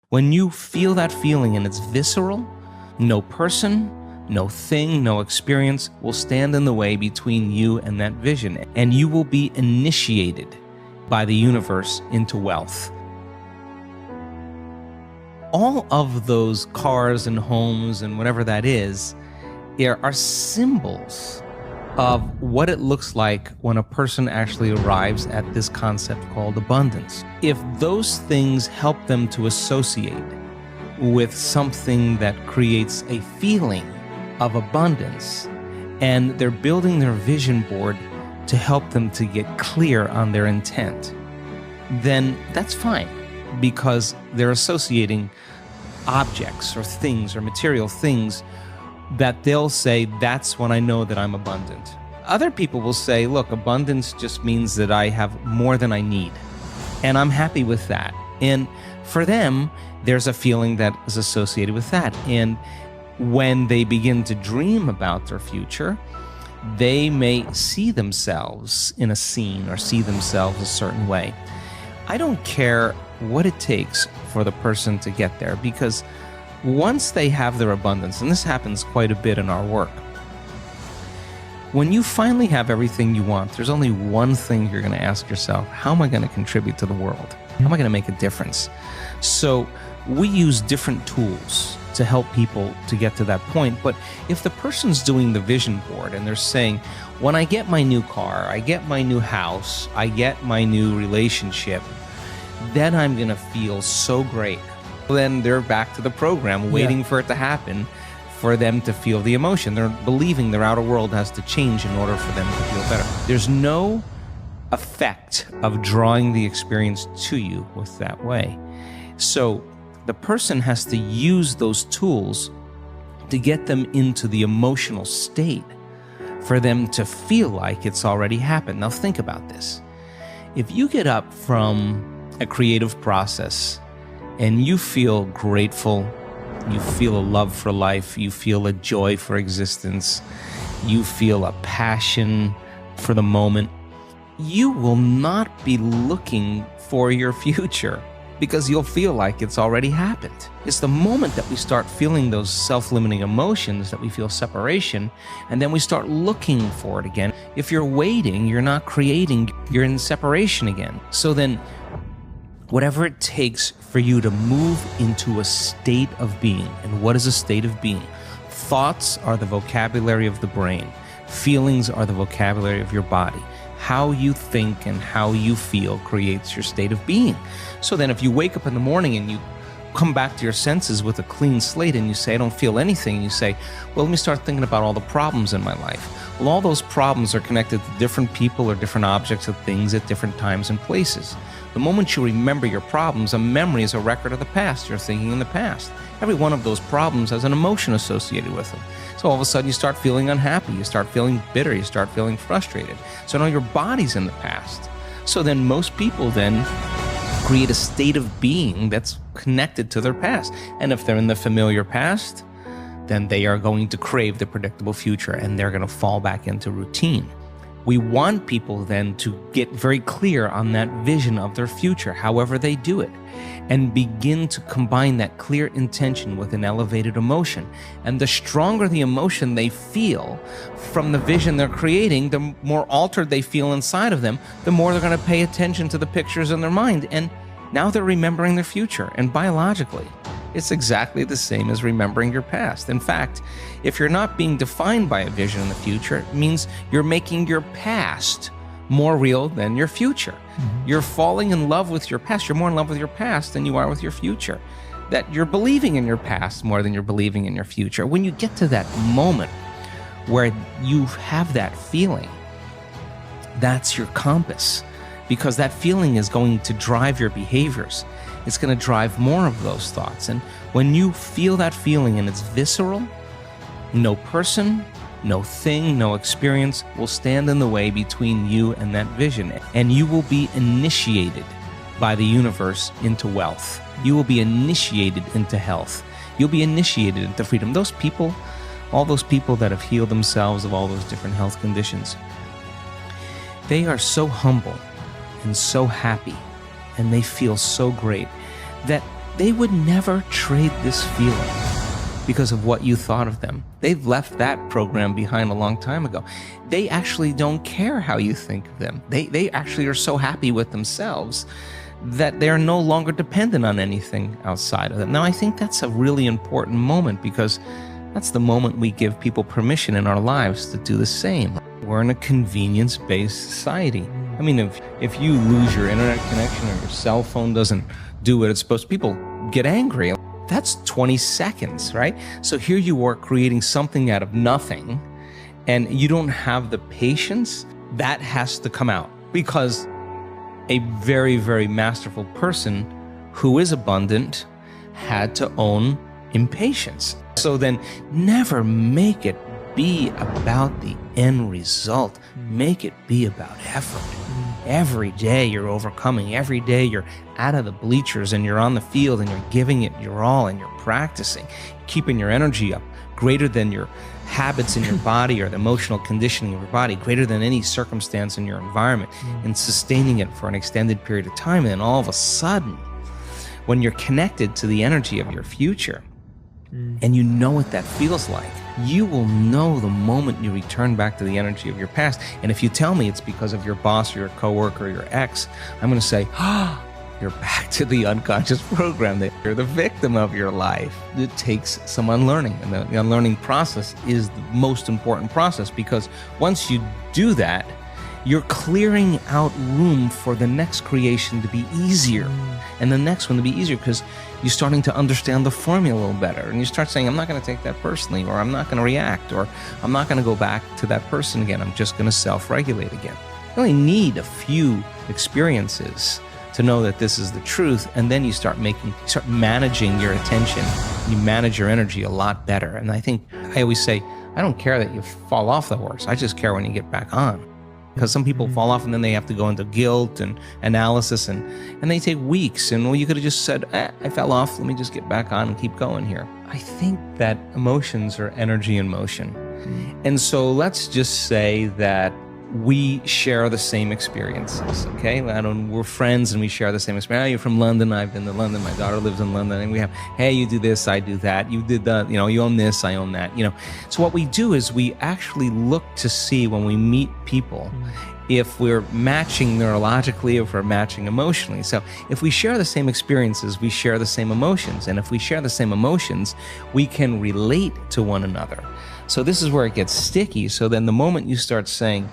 When you feel that feeling and it's visceral, no person, no thing, no experience will stand in the way between you and that vision, and you will be initiated by the universe into wealth. All of those cars and homes and whatever that is are symbols of what it looks like when a person actually arrives at this concept called abundance. If those things help them to associate with something that creates a feeling of abundance, and they're building their vision board to help them to get clear on their intent, then that's fine, because they're associating objects or things or material things that they'll say, that's when I know that I'm abundant. Other people will say, look, abundance just means that I have more than I need, and I'm happy with that. And for them, there's a feeling that is associated with that. And when they begin to dream about their future, they may see themselves in a scene or see themselves a certain way. I don't care what it takes for the person to get there, because once they have their abundance, and this happens quite a bit in our work, when you finally have everything you want, there's only one thing you're going to ask yourself: how am I going to contribute to the world? How am I going to make a difference? So we use different tools to help people to get to that point. But if the person's doing the vision board and they're saying, when I get my new car, I get my new house, I get my new relationship, then I'm going to feel so great. Then they're back to the program, waiting for it to happen for them to feel the emotion. They're believing their outer world has to change in order for them to feel better. There's no effect of drawing the experience to you with that way. So the person has to use those tools to get them into the emotional state for them to feel like it's already happened. Now think about this. If you get up from a creative process and you feel grateful, you feel a love for life, you feel a joy for existence, you feel a passion for the moment, you will not be looking for your future, because you'll feel like it's already happened. It's the moment that we start feeling those self-limiting emotions that we feel separation, and then we start looking for it again. If you're waiting, you're not creating, you're in separation again. So then, whatever it takes for you to move into a state of being. And what is a state of being? Thoughts are the vocabulary of the brain. Feelings are the vocabulary of your body. How you think and how you feel creates your state of being. So then if you wake up in the morning and you come back to your senses with a clean slate and you say, I don't feel anything, and you say, well, let me start thinking about all the problems in my life. Well, all those problems are connected to different people or different objects or things at different times and places. The moment you remember your problems, a memory is a record of the past. You're thinking in the past. Every one of those problems has an emotion associated with them. So all of a sudden you start feeling unhappy, you start feeling bitter, you start feeling frustrated. So now your body's in the past. So then most people then create a state of being that's connected to their past. And if they're in the familiar past, then they are going to crave the predictable future, and they're going to fall back into routine. We want people then to get very clear on that vision of their future, however they do it, and begin to combine that clear intention with an elevated emotion. And the stronger the emotion they feel from the vision they're creating, the more altered they feel inside of them, the more they're going to pay attention to the pictures in their mind. And now they're remembering their future. And biologically, it's exactly the same as remembering your past. In fact, if you're not being defined by a vision in the future, it means you're making your past more real than your future. Mm-hmm. You're falling in love with your past. You're more in love with your past than you are with your future. That you're believing in your past more than you're believing in your future. When you get to that moment where you have that feeling, that's your compass, because that feeling is going to drive your behaviors. It's going to drive more of those thoughts. And when you feel that feeling and it's visceral, no person, no thing, no experience will stand in the way between you and that vision. And you will be initiated by the universe into wealth. You will be initiated into health. You'll be initiated into freedom. Those people, all those people that have healed themselves of all those different health conditions, they are so humble and so happy, and they feel so great that they would never trade this feeling because of what you thought of them. They've left that program behind a long time ago. They actually don't care how you think of them. They actually are so happy with themselves that they're no longer dependent on anything outside of them. Now, I think that's a really important moment, because that's the moment we give people permission in our lives to do the same. We're in a convenience-based society. I mean, if you lose your internet connection or your cell phone doesn't do what it's supposed to, people get angry. That's 20 seconds, right? So here you are creating something out of nothing, and you don't have the patience. That has to come out, because a very, very masterful person who is abundant had to own impatience. So then never make it be about the end result. Make it be about effort. Every day you're overcoming. Every day you're out of the bleachers and you're on the field and you're giving it your all and you're practicing, keeping your energy up, greater than your habits in your body or the emotional conditioning of your body, greater than any circumstance in your environment, and sustaining it for an extended period of time. And then all of a sudden, when you're connected to the energy of your future, and you know what that feels like, you will know the moment you return back to the energy of your past. And if you tell me it's because of your boss or your coworker or your ex, I'm going to say, you're back to the unconscious program, that you're the victim of your life. It takes some unlearning, and the unlearning process is the most important process, because once you do that, you're clearing out room for the next creation to be easier, and the next one to be easier, because you're starting to understand the formula a little better, and you start saying, I'm not going to take that personally, or I'm not going to react, or I'm not going to go back to that person again. I'm just going to self-regulate again. You only need a few experiences to know that this is the truth, and then you start managing your attention. You manage your energy a lot better. And I think I always say, I don't care that you fall off the horse. I just care when you get back on. Because some people fall off and then they have to go into guilt and analysis, and they take weeks. And well, you could have just said, I fell off. Let me just get back on and keep going here. I think that emotions are energy in motion. And so let's just say that we share the same experiences, okay? We're friends and we share the same experience. Oh, you're from London, I've been to London, my daughter lives in London, and we have, hey, you do this, I do that, you did that, you own this, I own that, So what we do is we actually look to see, when we meet people, if we're matching neurologically, if we're matching emotionally. So if we share the same experiences, we share the same emotions. And if we share the same emotions, we can relate to one another. So this is where it gets sticky. So then the moment you start saying,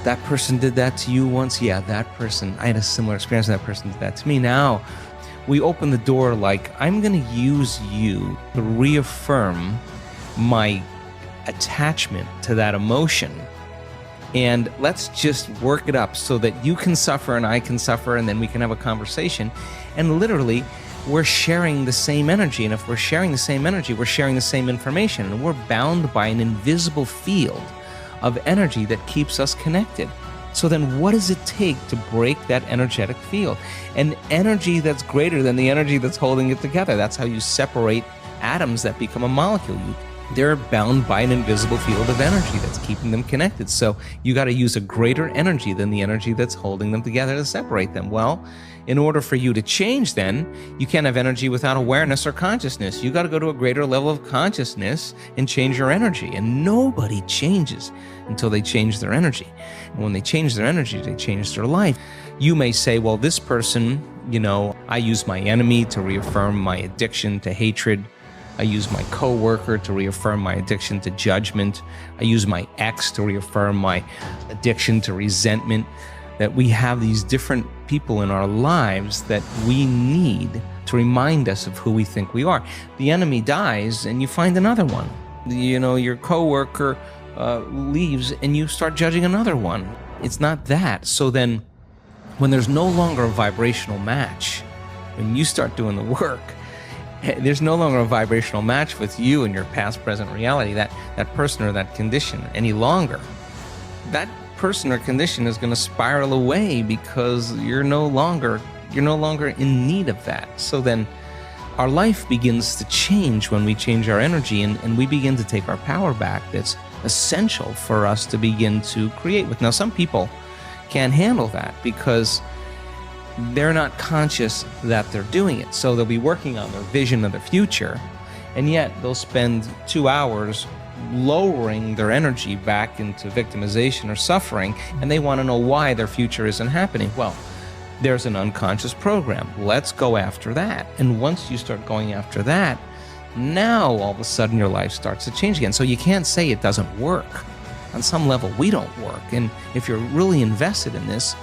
that person did that to you once, yeah, that person, I had a similar experience, that person did that to me. Now we open the door, like, I'm going to use you to reaffirm my attachment to that emotion. And let's just work it up so that you can suffer and I can suffer, and then we can have a conversation. And literally, we're sharing the same energy. And if we're sharing the same energy, we're sharing the same information. And we're bound by an invisible field of energy that keeps us connected. So then what does it take to break that energetic field? An energy that's greater than the energy that's holding it together. That's how you separate atoms that become a molecule. They're bound by an invisible field of energy that's keeping them connected. So you got to use a greater energy than the energy that's holding them together to separate them. Well, in order for you to change, then, you can't have energy without awareness or consciousness. You got to go to a greater level of consciousness and change your energy. And nobody changes until they change their energy. And when they change their energy, they change their life. You may say, well, this person, I use my enemy to reaffirm my addiction to hatred. I use my coworker to reaffirm my addiction to judgment. I use my ex to reaffirm my addiction to resentment. That we have these different people in our lives that we need to remind us of who we think we are. The enemy dies and you find another one. Your coworker leaves and you start judging another one. It's not that. So then when there's no longer a vibrational match, when you start doing the work, there's no longer a vibrational match with you and your past, present reality, that person or that condition any longer. That person or condition is going to spiral away because you're no longer in need of that. So then our life begins to change when we change our energy, and we begin to take our power back. That's essential for us to begin to create with. Now, some people can't handle that because they're not conscious that they're doing it. So they'll be working on their vision of the future, and yet they'll spend 2 hours lowering their energy back into victimization or suffering, and they want to know why their future isn't happening. Well, there's an unconscious program. Let's go after that. And once you start going after that, now all of a sudden your life starts to change again. So you can't say it doesn't work. On some level, we don't work. And if you're really invested in this,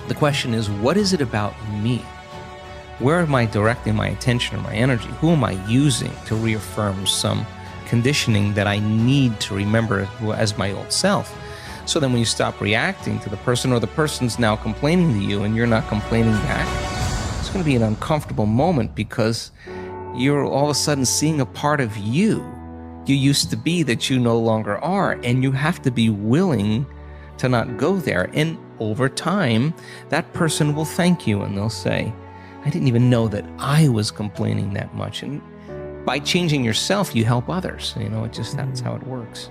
the question is, what is it about me? Where am I directing my attention or my energy? Who am I using to reaffirm some conditioning that I need to remember as my old self? So then when you stop reacting to the person, or the person's now complaining to you and you're not complaining back, it's going to be an uncomfortable moment, because you're all of a sudden seeing a part of you used to be that you no longer are, and you have to be willing to not go there. And over time, that person will thank you, and they'll say, I didn't even know that I was complaining that much. And by changing yourself, you help others. That's how it works.